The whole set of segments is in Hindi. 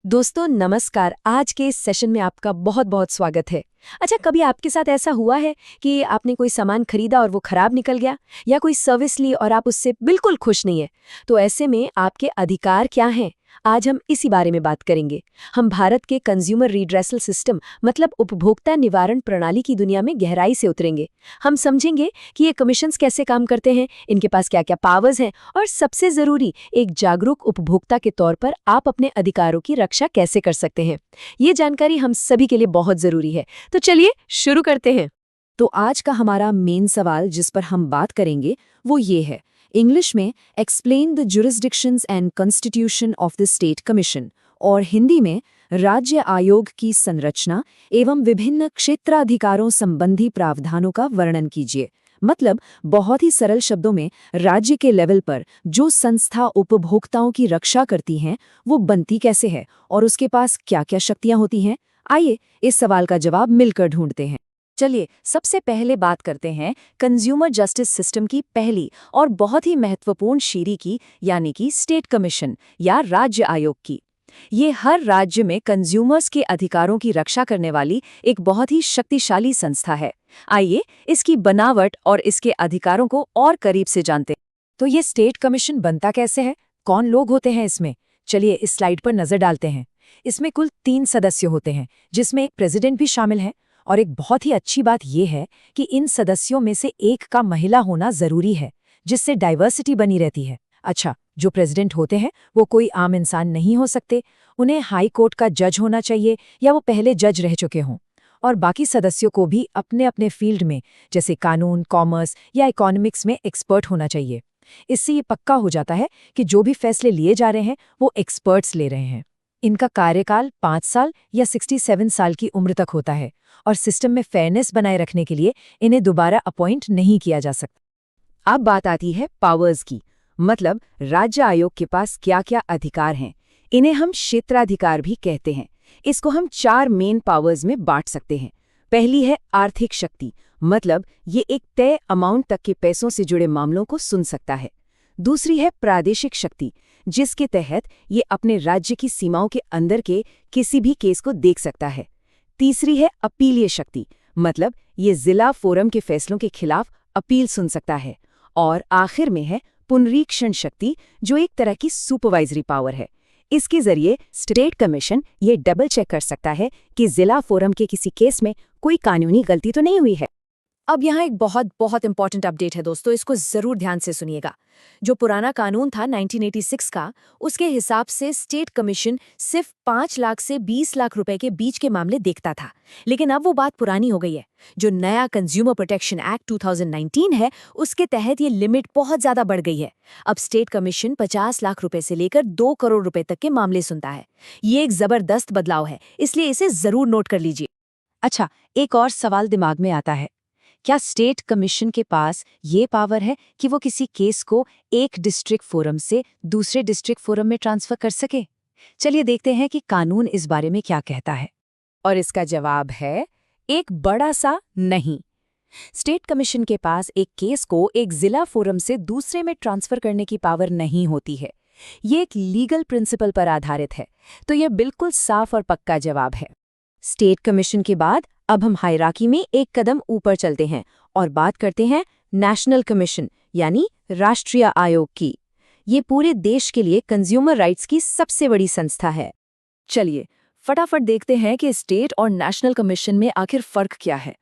दोस्तों नमस्कार। आज के इस सेशन में आपका बहुत बहुत स्वागत है। अच्छा, कभी आपके साथ ऐसा हुआ है कि आपने कोई सामान खरीदा और वो खराब निकल गया, या कोई सर्विस ली और आप उससे बिल्कुल खुश नहीं है? तो ऐसे में आपके अधिकार क्या हैं? आज हम इसी बारे में बात करेंगे। हम भारत के कंज्यूमर रिड्रेसल सिस्टम मतलब उपभोक्ता निवारण प्रणाली की दुनिया में गहराई से उतरेंगे। हम समझेंगे कि ये कमीशंस कैसे काम करते हैं, इनके पास क्या क्या पावर्स हैं, और सबसे जरूरी, एक जागरूक उपभोक्ता के तौर पर आप अपने अधिकारों की रक्षा कैसे कर सकते हैं। ये जानकारी हम सभी के लिए बहुत जरूरी है। तो चलिए शुरू करते हैं। तो आज का हमारा मेन सवाल जिस पर हम बात करेंगे वो ये है, इंग्लिश में explain the jurisdictions and constitution of the state commission, और हिंदी में राज्य आयोग की संरचना एवं विभिन्न क्षेत्राधिकारों संबंधी प्रावधानों का वर्णन कीजिए। मतलब बहुत ही सरल शब्दों में, राज्य के लेवल पर जो संस्था उपभोक्ताओं की रक्षा करती हैं वो बनती कैसे है और उसके पास क्या क्या शक्तियां होती हैं। आइए इस सवाल का जवाब मिलकर ढूंढते हैं। चलिए सबसे पहले बात करते हैं कंज्यूमर जस्टिस सिस्टम की पहली और बहुत ही महत्वपूर्ण शीरी की, यानी कि स्टेट कमीशन या राज्य आयोग की। ये हर राज्य में कंज्यूमर्स के अधिकारों की रक्षा करने वाली एक बहुत ही शक्तिशाली संस्था है। आइए इसकी बनावट और इसके अधिकारों को और करीब से जानते हैं। तो ये स्टेट कमीशन बनता कैसे है, कौन लोग होते हैं इसमें? चलिए इस स्लाइड पर नजर डालते हैं। इसमें कुल 3 सदस्य होते हैं, जिसमें एक प्रेसिडेंट भी शामिल है। और एक बहुत ही अच्छी बात यह है कि इन सदस्यों में से एक का महिला होना जरूरी है, जिससे डाइवर्सिटी बनी रहती है। अच्छा, जो प्रेसिडेंट होते हैं वो कोई आम इंसान नहीं हो सकते, उन्हें हाई कोर्ट का जज होना चाहिए या वो पहले जज रह चुके हों। और बाकी सदस्यों को भी अपने अपने फील्ड में, जैसे कानून, कॉमर्स या इकोनॉमिक्स में एक्सपर्ट होना चाहिए। इससे ये पक्का हो जाता है कि जो भी फैसले लिए जा रहे हैं वो एक्सपर्ट्स ले रहे हैं। इनका कार्यकाल 5 साल या 67 साल की उम्र तक होता है, और सिस्टम में फेयरनेस बनाए रखने के लिए इन्हें दोबारा अपॉइंट नहीं किया जा सकता। अब बात आती है पावर्स की, मतलब राज्य आयोग के पास क्या क्या अधिकार हैं। इन्हें हम क्षेत्राधिकार भी कहते हैं। इसको हम 4 मेन पावर्स में बांट सकते हैं। पहली है आर्थिक शक्ति, मतलब ये एक तय अमाउंट तक के पैसों से जुड़े मामलों को सुन सकता है। दूसरी है प्रादेशिक शक्ति, जिसके तहत ये अपने राज्य की सीमाओं के अंदर के किसी भी केस को देख सकता है। तीसरी है अपीलीय शक्ति, मतलब ये जिला फोरम के फैसलों के खिलाफ अपील सुन सकता है। और आखिर में है पुनरीक्षण शक्ति, जो एक तरह की सुपरवाइजरी पावर है। इसके जरिए स्टेट कमीशन ये डबल चेक कर सकता है कि जिला फोरम के किसी केस में कोई कानूनी गलती तो नहीं हुई है। अब यहाँ एक बहुत बहुत इंपॉर्टेंट अपडेट है दोस्तों, इसको जरूर ध्यान से सुनिएगा। जो पुराना कानून था 1986 का, उसके हिसाब से स्टेट कमीशन सिर्फ 5 लाख से 20 लाख रुपए के बीच के मामले देखता था। लेकिन अब वो बात पुरानी हो गई है। जो नया कंज्यूमर प्रोटेक्शन एक्ट 2019 है, उसके तहत ये लिमिट बहुत ज्यादा बढ़ गई है। अब स्टेट कमीशन 50 लाख रुपए से लेकर 2 करोड़ रुपए तक के मामले सुनता है। ये एक जबरदस्त बदलाव है, इसलिए इसे जरूर नोट कर लीजिए। अच्छा, एक और सवाल दिमाग में आता है, क्या स्टेट कमीशन के पास ये पावर है कि वो किसी केस को एक डिस्ट्रिक्ट फोरम से दूसरे डिस्ट्रिक्ट फोरम में ट्रांसफर कर सके? चलिए देखते हैं कि कानून इस बारे में क्या कहता है। और इसका जवाब है एक बड़ा सा नहीं। स्टेट कमीशन के पास एक केस को एक जिला फोरम से दूसरे में ट्रांसफर करने की पावर नहीं होती है। ये एक लीगल प्रिंसिपल पर आधारित है। तो ये बिल्कुल साफ और पक्का जवाब है। स्टेट कमीशन के बाद अब हम हायरार्की में एक कदम ऊपर चलते हैं और बात करते हैं नेशनल कमीशन यानी राष्ट्रीय आयोग की। ये पूरे देश के लिए कंज्यूमर राइट्स की सबसे बड़ी संस्था है। चलिए फटाफट देखते हैं कि स्टेट और नेशनल कमीशन में आखिर फर्क क्या है।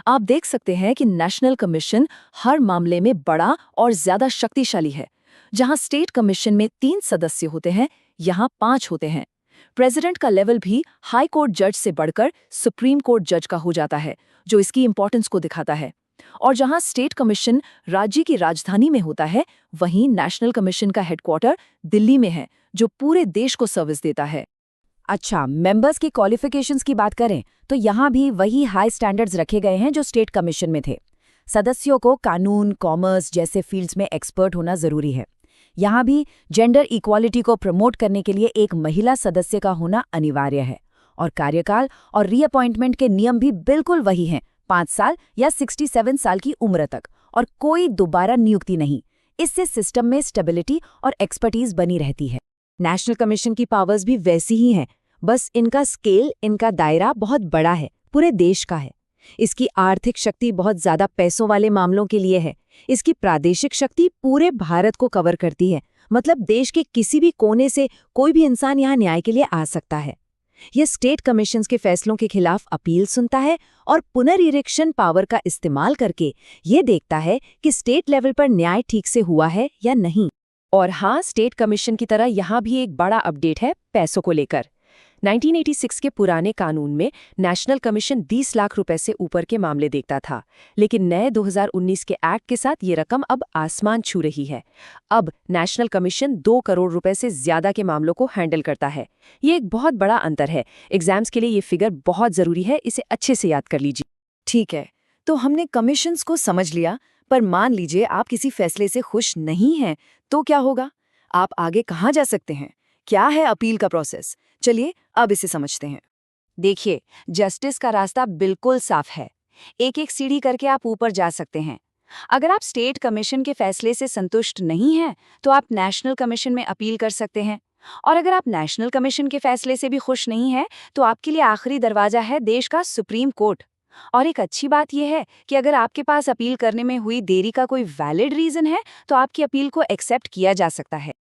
आप देख सकते हैं कि नेशनल कमीशन हर मामले में बड़ा और ज्यादा शक्तिशाली है। जहां स्टेट कमीशन में 3 सदस्य होते हैं, यहाँ 5 होते हैं। प्रेसिडेंट का लेवल भी हाई कोर्ट जज से बढ़कर सुप्रीम कोर्ट जज का हो जाता है, जो इसकी इंपॉर्टेंस को दिखाता है। और जहां स्टेट कमीशन राज्य की राजधानी में होता है, वहीं नेशनल कमीशन का हेडक्वार्टर दिल्ली में है, जो पूरे देश को सर्विस देता है। अच्छा, मेंबर्स की क्वालिफिकेशंस की बात करें तो यहाँ भी वही हाई स्टैंडर्ड्स रखे गए हैं जो स्टेट कमीशन में थे। सदस्यों को कानून, कॉमर्स जैसे फील्ड्स में एक्सपर्ट होना जरूरी है। यहाँ भी जेंडर इक्वालिटी को प्रमोट करने के लिए एक महिला सदस्य का होना अनिवार्य है। और कार्यकाल और रीअपॉइंटमेंट के नियम भी बिल्कुल वही हैं, 5 साल या 67 साल की उम्र तक, और कोई दोबारा नियुक्ति नहीं। इससे सिस्टम में स्टेबिलिटी और एक्सपर्टीज बनी रहती है। नेशनल कमीशन की पावर्स भी वैसी ही हैं। बस इनका स्केल, इनका दायरा बहुत बड़ा है, पूरे देश का है। इसकी आर्थिक शक्ति बहुत ज्यादा पैसों वाले मामलों के लिए है। इसकी प्रादेशिक शक्ति पूरे भारत को कवर करती है, मतलब देश के किसी भी कोने से कोई भी इंसान यहाँ न्याय के लिए आ सकता है। यह स्टेट कमीशंस के फैसलों के खिलाफ अपील सुनता है और पुनरीक्षण पावर का इस्तेमाल करके ये देखता है कि स्टेट लेवल पर न्याय ठीक से हुआ है या नहीं। और हाँ, स्टेट कमीशन की तरह यहाँ भी एक बड़ा अपडेट है पैसों को लेकर। 1986 के पुराने कानून में नेशनल कमीशन 20 लाख रुपए से ऊपर के मामले देखता था, लेकिन नए 2019 के एक्ट के साथ ये रकम अब आसमान छू रही है। अब नेशनल कमीशन 2 करोड़ रुपए से ज्यादा के मामलों को हैंडल करता है। ये एक बहुत बड़ा अंतर है। एग्जाम्स के लिए ये फिगर बहुत जरूरी है, इसे अच्छे से याद कर लीजिए। ठीक है, तो हमने कमीशंस को समझ लिया, पर मान लीजिए आप किसी फैसले से खुश नहीं हैं, तो क्या होगा? आप आगे कहाँ जा सकते हैं? क्या है अपील का प्रोसेस? चलिए अब इसे समझते हैं। देखिए, जस्टिस का रास्ता बिल्कुल साफ है। एक एक सीढ़ी करके आप ऊपर जा सकते हैं। अगर आप स्टेट कमीशन के फैसले से संतुष्ट नहीं हैं, तो आप नेशनल कमीशन में अपील कर सकते हैं। और अगर आप नेशनल कमीशन के फैसले से भी खुश नहीं हैं, तो आपके लिए आखिरी दरवाजा है देश का सुप्रीम कोर्ट। और एक अच्छी बात यह है कि अगर आपके पास अपील करने में हुई देरी का कोई वैलिड रीजन है, तो आपकी अपील को एक्सेप्ट किया जा सकता है।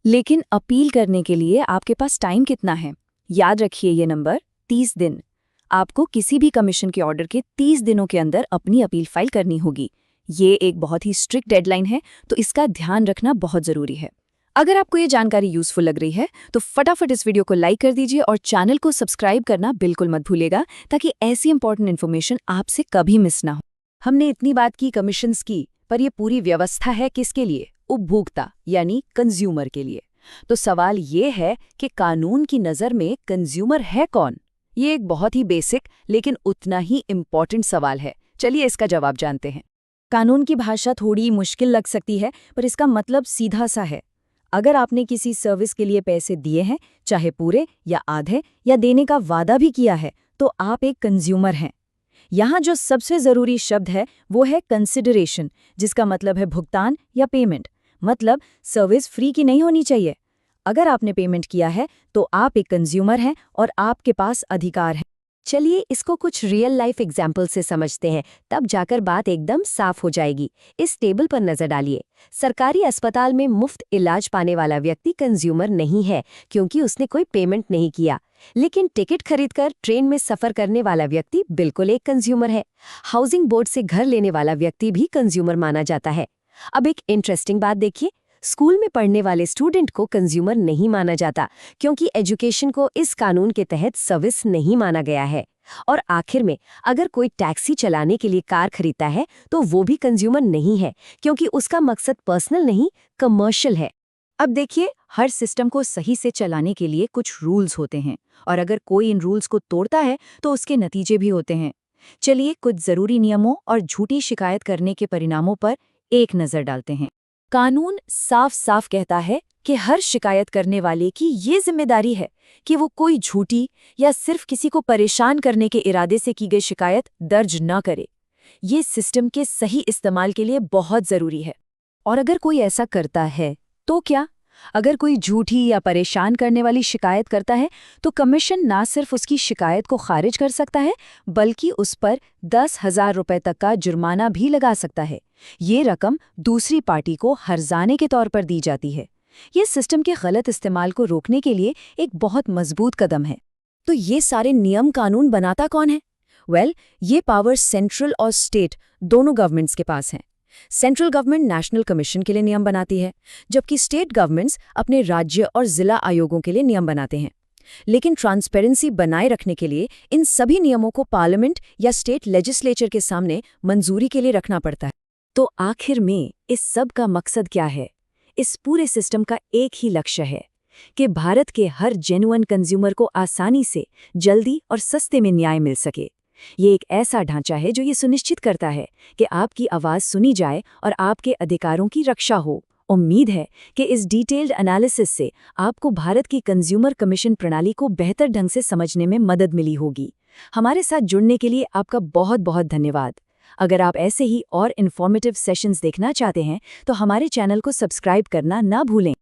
लेकिन अपील करने के लिए आपके पास टाइम कितना है? याद रखिए ये नंबर, 30 दिन। आपको किसी भी कमीशन के ऑर्डर के 30 दिनों के अंदर अपनी अपील फाइल करनी होगी। ये एक बहुत ही स्ट्रिक्ट डेडलाइन है, तो इसका ध्यान रखना बहुत जरूरी है। अगर आपको ये जानकारी यूजफुल लग रही है तो फटाफट इस वीडियो को लाइक कर दीजिए और चैनल को सब्सक्राइब करना बिल्कुल मत भूलिएगा, ताकि ऐसी इंपॉर्टेंट इन्फॉर्मेशन आपसे कभी मिस ना हो। हमने इतनी बात की कमीशंस की, पर यह पूरी व्यवस्था है किसके लिए? उपभोक्ता यानी कंज्यूमर के लिए। तो सवाल ये है कि कानून की नज़र में कंज्यूमर है कौन? ये एक बहुत ही बेसिक लेकिन उतना ही इम्पॉर्टेंट सवाल है। चलिए इसका जवाब जानते हैं। कानून की भाषा थोड़ी मुश्किल लग सकती है, पर इसका मतलब सीधा सा है। अगर आपने किसी सर्विस के लिए पैसे दिए हैं, चाहे पूरे या आधे, या देने का वादा भी किया है, तो आप एक कंज्यूमर हैं। यहाँ जो सबसे ज़रूरी शब्द है वो है कंसिडरेशन, जिसका मतलब है भुगतान या पेमेंट। मतलब सर्विस फ्री की नहीं होनी चाहिए। अगर आपने पेमेंट किया है तो आप एक कंज्यूमर हैं और आपके पास अधिकार है। चलिए इसको कुछ रियल लाइफ एग्जाम्पल से समझते हैं, तब जाकर बात एकदम साफ हो जाएगी। इस टेबल पर नजर डालिए। सरकारी अस्पताल में मुफ्त इलाज पाने वाला व्यक्ति कंज्यूमर नहीं है, क्योंकि उसने कोई पेमेंट नहीं किया। लेकिन टिकट खरीदकर ट्रेन में सफर करने वाला व्यक्ति बिल्कुल एक कंज्यूमर है। हाउसिंग बोर्ड से घर लेने वाला व्यक्ति भी कंज्यूमर माना जाता है। अब एक इंटरेस्टिंग बात देखिए, स्कूल में पढ़ने वाले स्टूडेंट को कंज्यूमर नहीं माना जाता, क्योंकि एजुकेशन को इस कानून के तहत सर्विस नहीं माना गया है। और आखिर में अगर कोई टैक्सी चलाने के लिए कार खरीदता है तो वो भी कंज्यूमर नहीं है, क्योंकि उसका मकसद पर्सनल नहीं, कमर्शियल है। अब देखिए, हर सिस्टम को सही से चलाने के लिए कुछ रूल्स होते हैं, और अगर कोई इन रूल्स को तोड़ता है तो उसके नतीजे भी होते हैं। चलिए कुछ जरूरी नियमों और झूठी शिकायत करने के परिणामों पर एक नजर डालते हैं। कानून साफ साफ कहता है कि हर शिकायत करने वाले की ये जिम्मेदारी है कि वो कोई झूठी या सिर्फ किसी को परेशान करने के इरादे से की गई शिकायत दर्ज न करे। ये सिस्टम के सही इस्तेमाल के लिए बहुत जरूरी है। और अगर कोई ऐसा करता है तो क्या? अगर कोई झूठी या परेशान करने वाली शिकायत करता है तो कमीशन ना सिर्फ उसकी शिकायत को खारिज कर सकता है, बल्कि उस पर 10,000 रुपए तक का जुर्माना भी लगा सकता है। ये रकम दूसरी पार्टी को हर्जाने के तौर पर दी जाती है। ये सिस्टम के गलत इस्तेमाल को रोकने के लिए एक बहुत मजबूत कदम है। तो ये सारे नियम कानून बनाता कौन है? ये पावर सेंट्रल और स्टेट दोनों गवर्नमेंट्स के पास हैं। सेंट्रल गवर्नमेंट नेशनल कमीशन के लिए नियम बनाती है, जबकि स्टेट गवर्नमेंट्स अपने राज्य और जिला आयोगों के लिए नियम बनाते हैं। लेकिन ट्रांसपेरेंसी बनाए रखने के लिए इन सभी नियमों को पार्लियामेंट या स्टेट लेजिस्लेचर के सामने मंजूरी के लिए रखना पड़ता है। तो आखिर में इस सब का मकसद क्या है? इस पूरे सिस्टम का एक ही लक्ष्य है कि भारत के हर जेन्युइन कंज्यूमर को आसानी से, जल्दी और सस्ते में न्याय मिल सके। ये एक ऐसा ढांचा है जो ये सुनिश्चित करता है कि आपकी आवाज़ सुनी जाए और आपके अधिकारों की रक्षा हो। उम्मीद है कि इस डिटेल्ड एनालिसिस से आपको भारत की कंज्यूमर कमीशन प्रणाली को बेहतर ढंग से समझने में मदद मिली होगी। हमारे साथ जुड़ने के लिए आपका बहुत बहुत धन्यवाद। अगर आप ऐसे ही और इन्फॉर्मेटिव सेशंस देखना चाहते हैं तो हमारे चैनल को सब्सक्राइब करना ना भूलें।